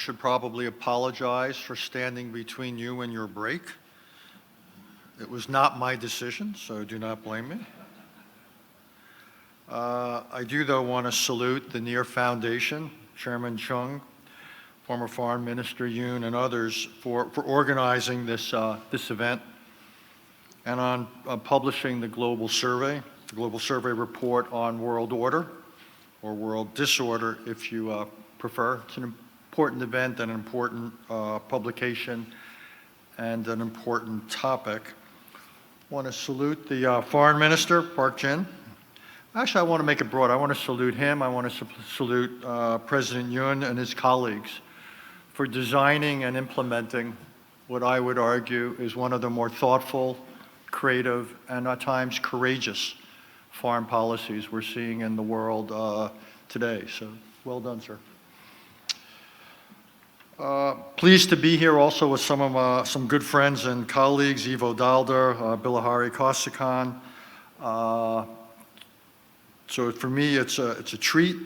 should probably apologize for standing between you and your break. It was not my decision, so do not blame me. I do, though, want to salute the NEAR Foundation, Chairman Chung, former Foreign Minister Yoon, and others for organizing this event and on publishing the Global Survey report on world order, or world disorder, if you prefer. It's an important event and an important publication and an important topic. I want to salute the Foreign Minister, Park Jin. Actually, I want to make it broad. I want to salute him. I want to salute President Yoon and his colleagues for designing and implementing what I would argue is one of the more thoughtful, creative, and at times courageous foreign policies we're seeing in the world today. So, well done, sir. Pleased to be here also with some good friends and colleagues, Ivo DAALDER, Bilahari, KAUSIKAN. So for me, it's a treat.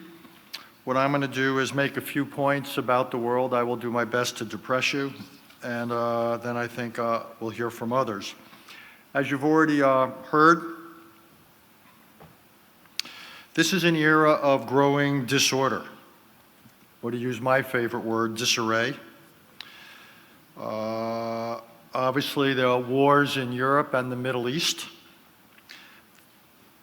What I'm going to do is make a few points about the world. I will do my best to depress you, and then I think we'll hear from others. As you've already heard, this is an era of growing disorder, or to use my favorite word, disarray. Obviously, there are wars in Europe and the Middle East.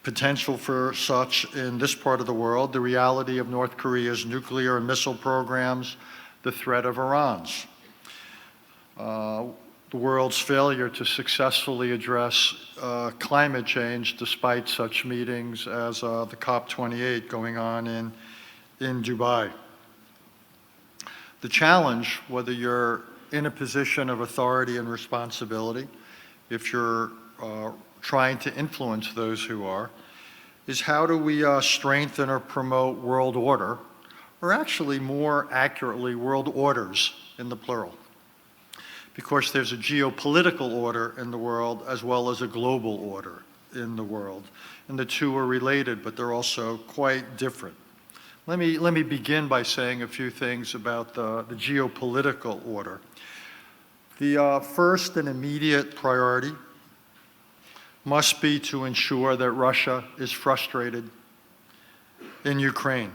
Potential for such in this part of the world, the reality of North Korea's nuclear and missile programs, the threat of Iran's, the world's failure to successfully address climate change despite such meetings as the COP28 going on in Dubai. The challenge, whether you're in a position of authority and responsibility, if you're trying to influence those who are, is how do we strengthen or promote world order, or actually more accurately, world orders in the plural. Because there's a geopolitical order in the world as well as a global order in the world. And the two are related, but they're also quite different. Let me begin by saying a few things about the geopolitical order. The first and immediate priority must be to ensure that Russia is frustrated in Ukraine.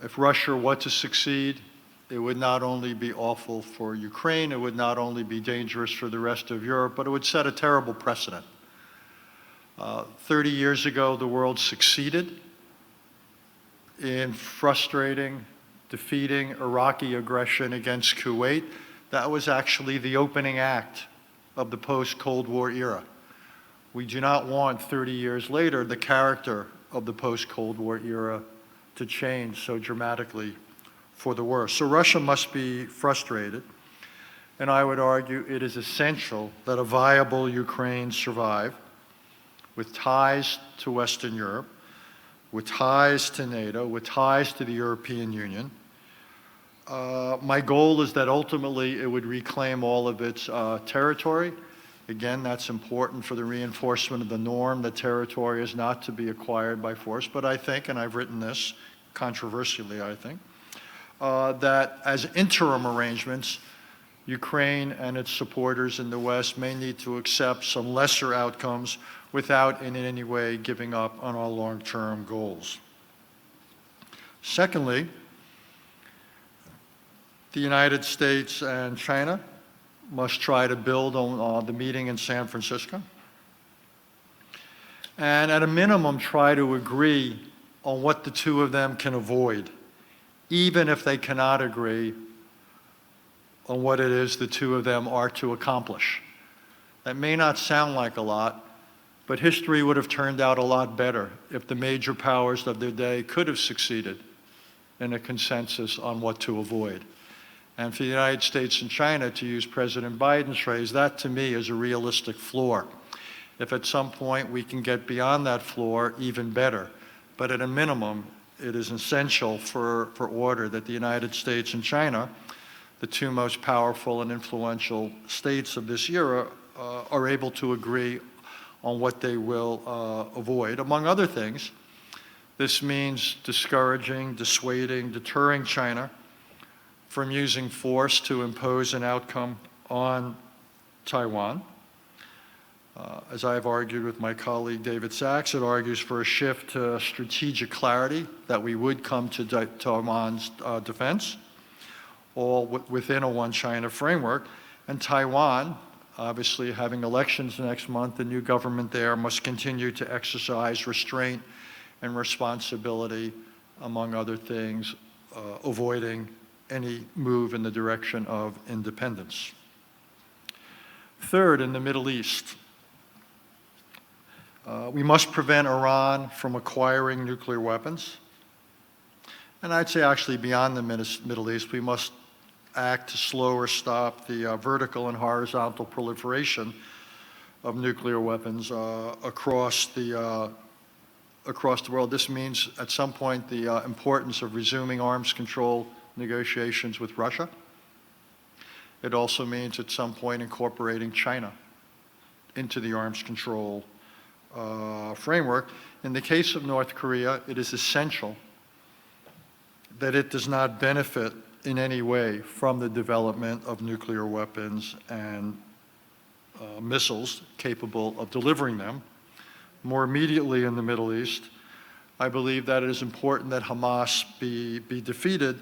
If Russia were to succeed, it would not only be awful for Ukraine, it would not only be dangerous for the rest of Europe, but it would set a terrible precedent. 30 years ago, the world succeeded in frustrating, defeating Iraqi aggression against Kuwait. That was actually the opening act of the post-Cold War era. We do not want 30 years later the character of the post-Cold War era to change so dramatically for the worse. So Russia must be frustrated, and I would argue it is essential that a viable Ukraine survive with ties to Western Europe, with ties to NATO, with ties to the European Union. My goal is that ultimately it would reclaim all of its territory. Again, that's important for the reinforcement of the norm that territory is not to be acquired by force. But I think, and I've written this controversially, I think, that as interim arrangements, Ukraine and its supporters in the West may need to accept some lesser outcomes without in any way giving up on our long-term goals. Secondly, the United States and China must try to build on the meeting in San Francisco, and at a minimum try to agree on what the two of them can avoid, even if they cannot agree on what it is the two of them are to accomplish. That may not sound like a lot, but history would have turned out a lot better if the major powers of their day could have succeeded in a consensus on what to avoid. And for the United States and China, to use President Biden's phrase, that to me is a realistic floor. If at some point we can get beyond that floor, even better. But at a minimum, it is essential for order that the United States and China, the two most powerful and influential states of this era, are able to agree on what they will avoid. Among other things, this means discouraging, dissuading, deterring China from using force to impose an outcome on Taiwan. As I've argued with my colleague David Sachs, it argues for a shift to strategic clarity, that we would come to Taiwan's defense, all within a one China framework. And Taiwan, obviously having elections next month, the new government there must continue to exercise restraint and responsibility, among other things, avoiding any move in the direction of independence. Third, in the Middle East, we must prevent Iran from acquiring nuclear weapons. And I'd say actually beyond the Middle East, we must act to slow or stop the vertical and horizontal proliferation of nuclear weapons across the world. This means at some point the importance of resuming arms control negotiations with Russia. It also means at some point incorporating China into the arms control framework. In the case of North Korea, it is essential that it does not benefit in any way from the development of nuclear weapons and missiles capable of delivering them. More immediately in the Middle East, I believe that it is important that Hamas be defeated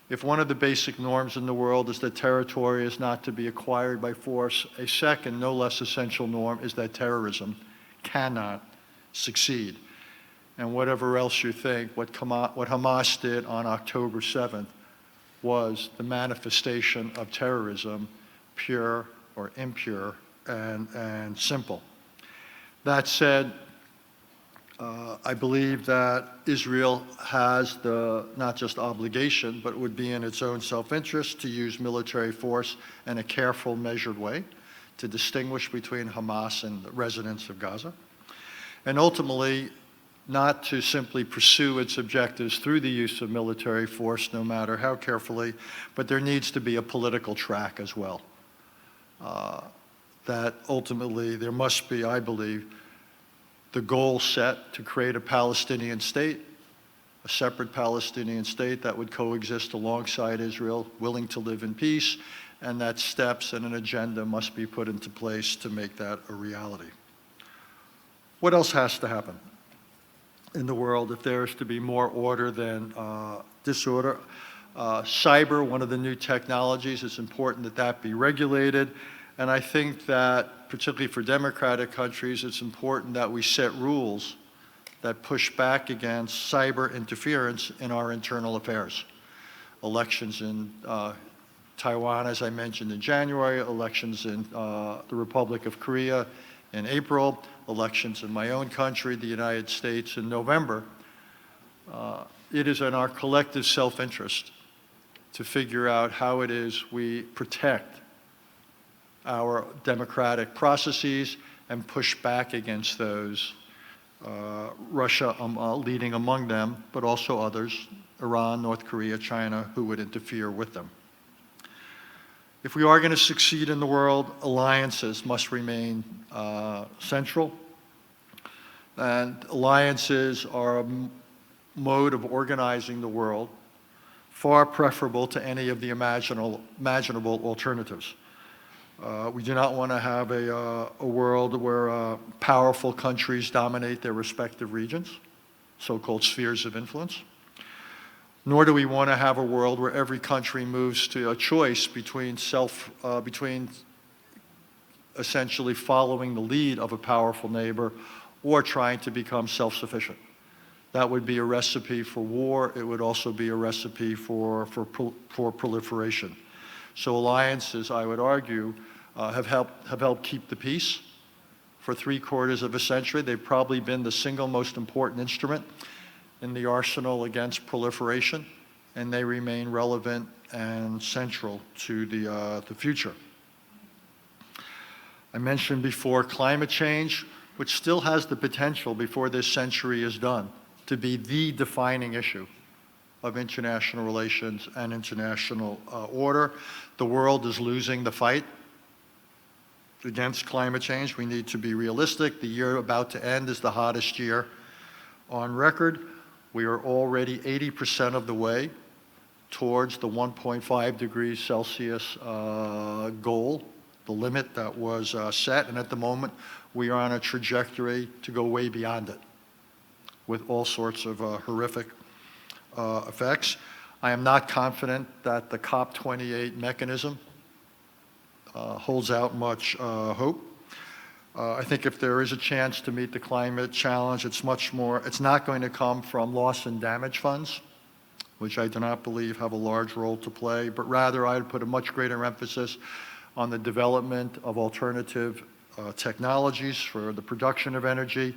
if one of the basic norms in the world is that territory is not to be acquired by force. A second, no less essential norm is that terrorism cannot succeed. And whatever else you think, what Hamas did on October 7th was the manifestation of terrorism, pure or impure and simple. That said, I believe that Israel has the not just obligation, but would be in its own self-interest to use military force in a careful, measured way to distinguish between Hamas and the residents of Gaza, and ultimately not to simply pursue its objectives through the use of military force, no matter how carefully, but there needs to be a political track as well. That ultimately there must be, I believe, the goal set to create a Palestinian state, a separate Palestinian state that would coexist alongside Israel, willing to live in peace, and that steps and an agenda must be put into place to make that a reality. What else has to happen in the world if there is to be more order than disorder? Cyber, one of the new technologies, it's important that that be regulated. And I think that, particularly for democratic countries, it's important that we set rules that push back against cyber interference in our internal affairs. Elections in Taiwan, as I mentioned, in January, elections in the Republic of Korea in April, elections in my own country, the United States, in November. It is in our collective self-interest to figure out how it is we protect our democratic processes and push back against those, Russia leading among them, but also others, Iran, North Korea, China, who would interfere with them. If we are going to succeed in the world, alliances must remain central. And alliances are a mode of organizing the world far preferable to any of the imaginable alternatives. We do not want to have a world where powerful countries dominate their respective regions, so-called spheres of influence. Nor do we want to have a world where every country moves to a choice between essentially following the lead of a powerful neighbor or trying to become self-sufficient. That would be a recipe for war. It would also be a recipe for proliferation. So alliances, I would argue, have helped keep the peace for 3/4 of a century. They've probably been the single most important instrument in the arsenal against proliferation, and they remain relevant and central to the future. I mentioned before climate change, which still has the potential before this century is done to be the defining issue of international relations and international order. The world is losing the fight against climate change. We need to be realistic. The year about to end is the hottest year on record. We are already 80% of the way towards the 1.5 degrees Celsius goal, the limit that was set, and at the moment we are on a trajectory to go way beyond it with all sorts of horrific effects. I am not confident that the COP28 mechanism holds out much hope. I think if there is a chance to meet the climate challenge, it's not going to come from loss and damage funds, which I do not believe have a large role to play, but rather I would put a much greater emphasis on the development of alternative technologies for the production of energy,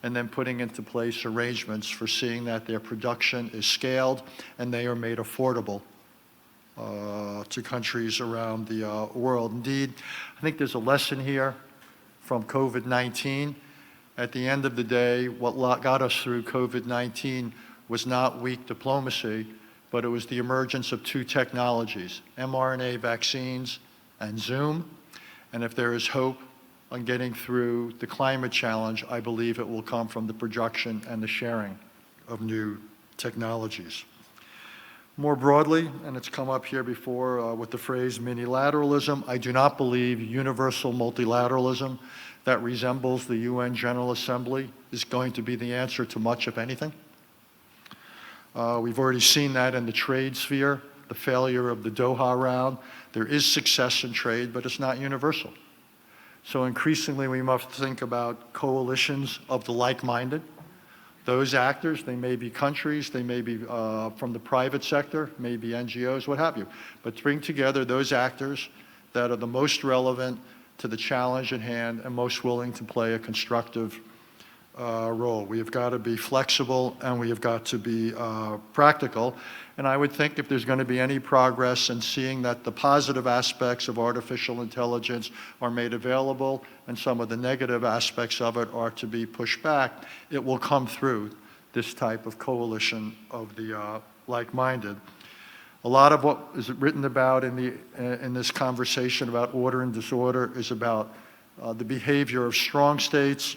and then putting into place arrangements for seeing that their production is scaled and they are made affordable to countries around the world. Indeed, I think there's a lesson here from COVID-19. At the end of the day, what got us through COVID-19 was not weak diplomacy, but it was the emergence of two technologies, mRNA vaccines and Zoom. And if there is hope on getting through the climate challenge, I believe it will come from the production and the sharing of new technologies. More broadly, and it's come up here before with the phrase minilateralism, I do not believe universal multilateralism that resembles the UN General Assembly is going to be the answer to much of anything. We've already seen that in the trade sphere, the failure of the Doha round. There is success in trade, but it's not universal. So increasingly, we must think about coalitions of the like-minded. Those actors, they may be countries, they may be from the private sector, maybe NGOs, what have you. But bring together those actors that are the most relevant to the challenge at hand and most willing to play a constructive role. We have got to be flexible and we have got to be practical. And I would think if there's going to be any progress in seeing that the positive aspects of artificial intelligence are made available and some of the negative aspects of it are to be pushed back, it will come through this type of coalition of the like-minded. A lot of what is written about in this conversation about order and disorder is about the behavior of strong states.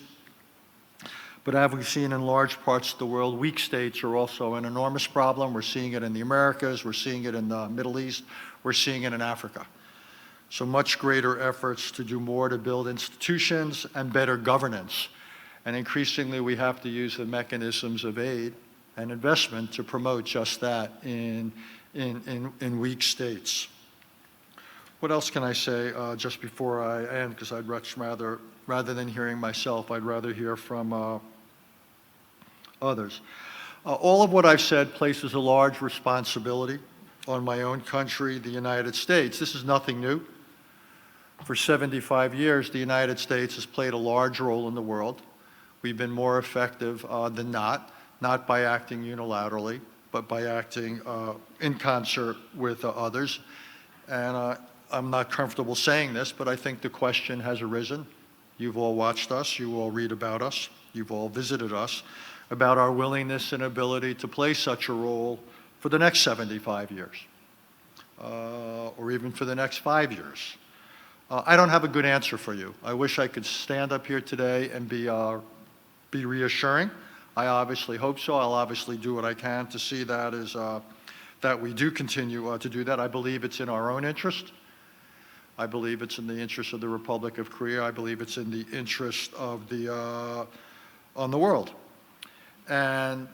But as we've seen in large parts of the world, weak states are also an enormous problem. We're seeing it in the Americas, we're seeing it in the Middle East, we're seeing it in Africa. So much greater efforts to do more to build institutions and better governance. And increasingly, we have to use the mechanisms of aid and investment to promote just that in weak states. What else can I say just before I end? Because I'd much rather than hearing myself, I'd rather hear from others. All of what I've said places a large responsibility on my own country, the United States. This is nothing new. For 75 years, the United States has played a large role in the world. We've been more effective than not by acting unilaterally, but by acting in concert with others. And I'm not comfortable saying this, but I think the question has arisen. You've all watched us, you all read about us, you've all visited us, about our willingness and ability to play such a role for the next 75 years, or even for the next 5 years. I don't have a good answer for you. I wish I could stand up here today and be reassuring. I obviously hope so. I'll obviously do what I can to see that that we do continue to do that. I believe it's in our own interest. I believe it's in the interest of the Republic of Korea. I believe it's in the interest of the world. And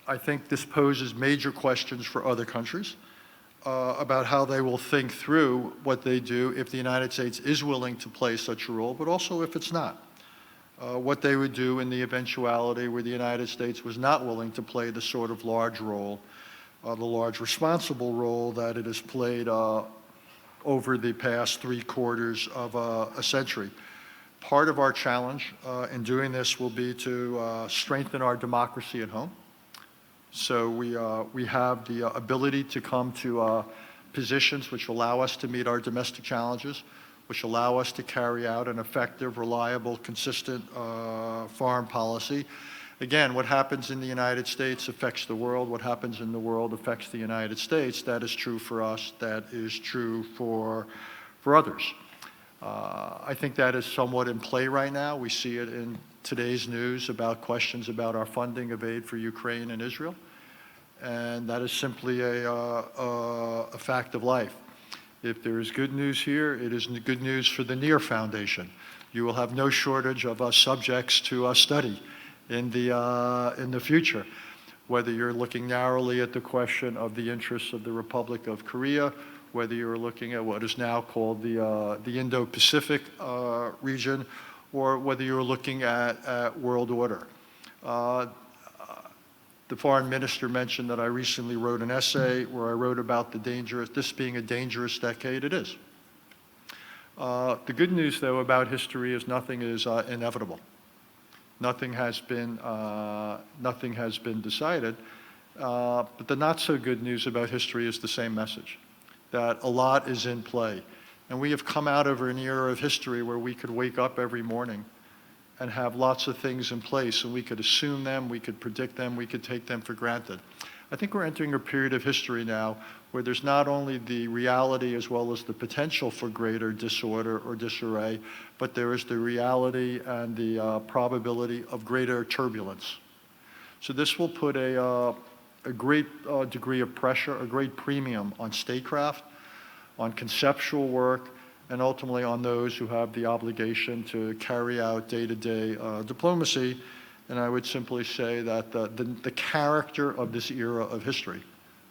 I think this poses major questions for other countries about how they will think through what they do if the United States is willing to play such a role, but also if it's not. What they would do in the eventuality where the United States was not willing to play the sort of large role, the large responsible role that it has played over the past 3/4 of a century. Part of our challenge in doing this will be to strengthen our democracy at home. So we have the ability to come to positions which allow us to meet our domestic challenges, which allow us to carry out an effective, reliable, consistent foreign policy. Again, what happens in the United States affects the world. What happens in the world affects the United States. That is true for us. That is true for others. I think that is somewhat in play right now. We see it in today's news about questions about our funding of aid for Ukraine and Israel. and that is simply a fact of life. If there is good news here, it is good news for the NEAR Foundation. You will have no shortage of subjects to study in the future, whether you're looking narrowly at the question of the interests of the Republic of Korea, whether you're looking at what is now called the Indo-Pacific region, or whether you're looking at world order. The foreign minister mentioned that I recently wrote an essay where I wrote about this being a dangerous decade. It is. The good news, though, about history is nothing is inevitable. Nothing has been decided. But the not so good news about history is the same message, that a lot is in play. And we have come out of an era of history where we could wake up every morning and have lots of things in place, and we could assume them, we could predict them, we could take them for granted. I think we're entering a period of history now where there's not only the reality as well as the potential for greater disorder or disarray, but there is the reality and the probability of greater turbulence. So this will put a great degree of pressure, a great premium on statecraft, on conceptual work, and ultimately on those who have the obligation to carry out day-to-day diplomacy. And I would simply say that the character of this era of history,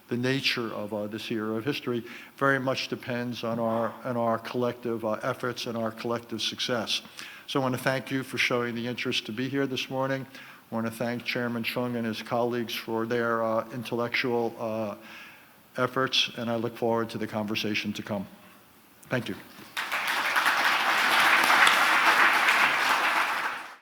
the nature of this era of history, very much depends on our collective efforts and our collective success. So I want to thank you for showing the interest to be here this morning. I want to thank Chairman Chung and his colleagues for their intellectual efforts, and I look forward to the conversation to come. Thank you.